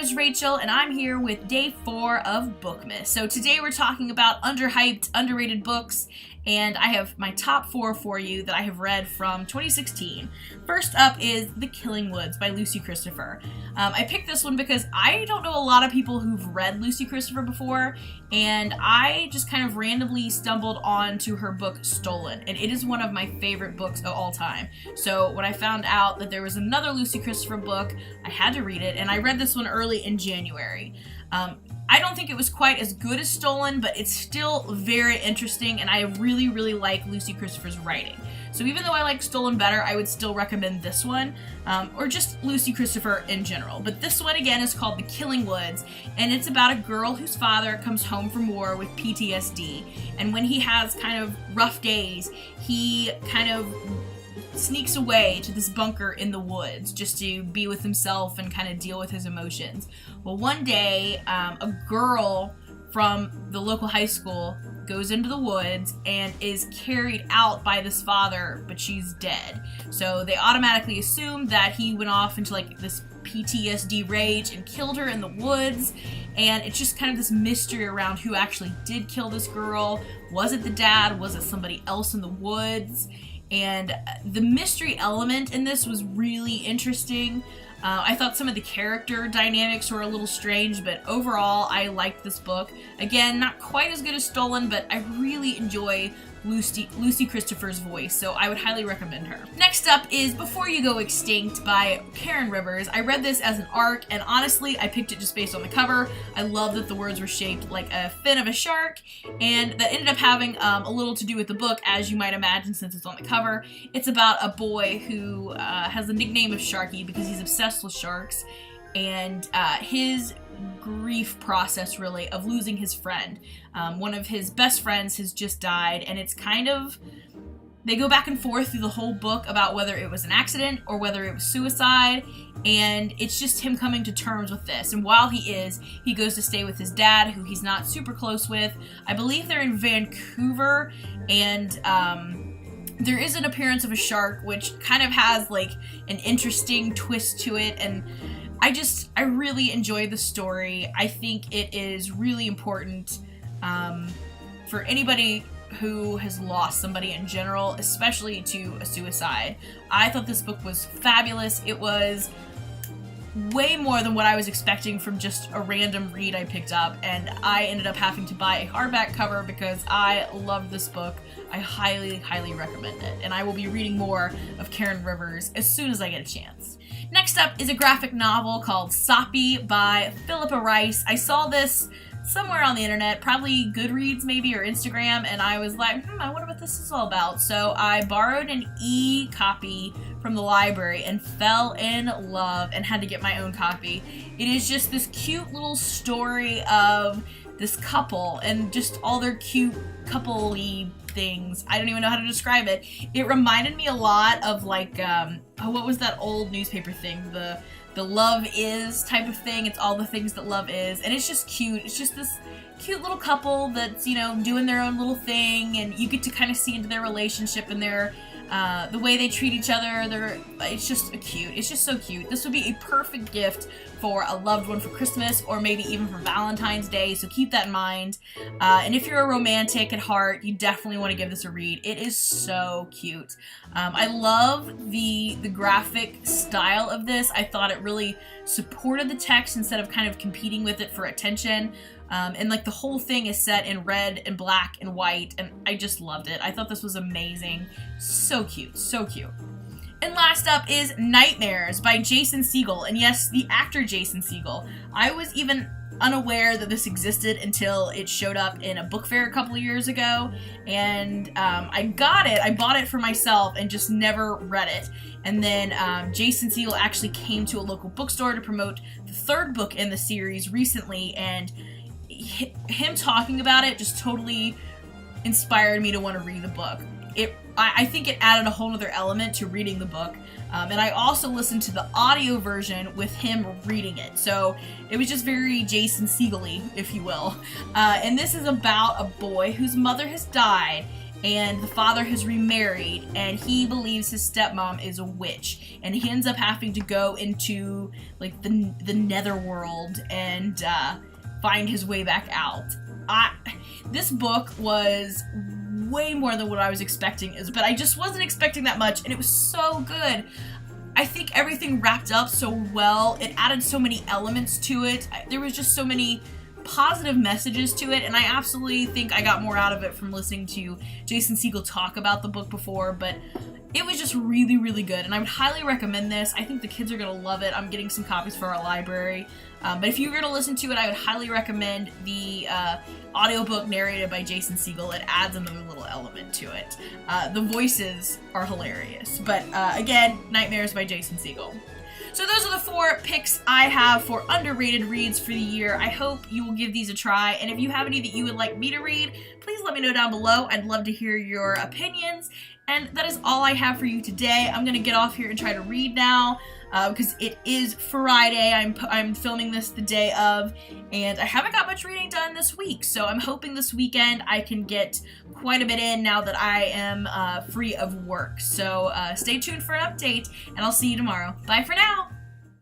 is Rachel, and I'm here with day 4 of Bookmas. So today we're talking about underhyped, underrated books, and I have my top 4 for you that I have read from 2016. First up is The Killing Woods by Lucy Christopher. I picked this one because I don't know a lot of people who've read Lucy Christopher before, and I just kind of randomly stumbled onto her book Stolen, and it is one of my favorite books of all time. So when I found out that there was another Lucy Christopher book, I had to read it, and I read this one early in January. I don't think it was quite as good as Stolen, but it's still very interesting, and I really, really like Lucy Christopher's writing. So even though I like Stolen better, I would still recommend this one, or just Lucy Christopher in general. But this one, again, is called The Killing Woods, and it's about a girl whose father comes home from war with PTSD, and when he has kind of rough days, he kind of sneaks away to this bunker in the woods just to be with himself and kind of deal with his emotions. Well, one day, a girl from the local high school goes into the woods and is carried out by this father, but she's dead. So they automatically assume that he went off into like this PTSD rage and killed her in the woods, and it's just kind of this mystery around who actually did kill this girl. Was it the dad? Was it somebody else in the woods? And the mystery element in this was really interesting. I thought some of the character dynamics were a little strange, but overall I liked this book. Again, not quite as good as Stolen, but I really enjoy Lucy Christopher's voice, so I would highly recommend her. Next up is Before You Go Extinct by Karen Rivers. I read this as an ARC, and honestly, I picked it just based on the cover. I love that the words were shaped like a fin of a shark, and that ended up having a little to do with the book, as you might imagine, since it's on the cover. It's about a boy who has the nickname of Sharky because he's obsessed with sharks, and his grief process, really, of losing his friend. One of his best friends has just died, and it's kind of, they go back and forth through the whole book about whether it was an accident or whether it was suicide, and it's just him coming to terms with this. And while he goes to stay with his dad, who he's not super close with. I believe they're in Vancouver, and there is an appearance of a shark, which kind of has like an interesting twist to it, and I really enjoy the story. I think it is really important for anybody who has lost somebody in general, especially to a suicide. I thought this book was fabulous. It was way more than what I was expecting from just a random read I picked up, and I ended up having to buy a hardback cover because I loved this book. I highly, highly recommend it, and I will be reading more of Karen Rivers as soon as I get a chance. Next up is a graphic novel called Soppy by Philippa Rice. I saw this somewhere on the internet, probably Goodreads maybe, or Instagram, and I was like, I wonder what this is all about. So I borrowed an e-copy from the library and fell in love and had to get my own copy. It is just this cute little story of this couple and just all their cute couple-y things. I don't even know how to describe it. It reminded me a lot of like, what was that old newspaper thing? The Love Is type of thing. It's all the things that love is, and it's just cute. It's just this cute little couple that's, you know, doing their own little thing, and you get to kind of see into their relationship and their the way they treat each other. It's just cute. It's just so cute. This would be a perfect gift for a loved one for Christmas, or maybe even for Valentine's Day, so keep that in mind. And if you're a romantic at heart, you definitely want to give this a read. It is so cute. I love the graphic style of this. I thought it really supported the text instead of kind of competing with it for attention. And like the whole thing is set in red and black and white, and I just loved it. I thought this was amazing. So cute, so cute. And last up is Nightmares by Jason Segel, and yes, the actor Jason Segel. I was even unaware that this existed until it showed up in a book fair a couple of years ago, and I bought it for myself and just never read it. And then Jason Segel actually came to a local bookstore to promote the 3rd book in the series recently, and him talking about it just totally inspired me to want to read the book. I think it added a whole other element to reading the book, and I also listened to the audio version with him reading it, so it was just very Jason Segel-y, if you will. And this is about a boy whose mother has died, and the father has remarried, and he believes his stepmom is a witch, and he ends up having to go into like the netherworld and find his way back out. This book was way more than what I was expecting, but I just wasn't expecting that much, and it was so good. I think everything wrapped up so well. It added so many elements to it. There was just so many positive messages to it, and I absolutely think I got more out of it from listening to Jason Segel talk about the book before, but it was just really, really good, and I would highly recommend this. I think the kids are going to love it. I'm getting some copies for our library, but if you're going to listen to it, I would highly recommend the audiobook narrated by Jason Segel. It adds another little element to it. The voices are hilarious, but again, Nightmares by Jason Segel. So those are the 4 picks I have for underrated reads for the year. I hope you will give these a try, and if you have any that you would like me to read, please let me know down below. I'd love to hear your opinions, and that is all I have for you today. I'm going to get off here and try to read now, because it is Friday. I'm filming this the day of, and I haven't got much reading done this week, so I'm hoping this weekend I can get quite a bit in now that I am free of work. So stay tuned for an update, and I'll see you tomorrow. Bye for now!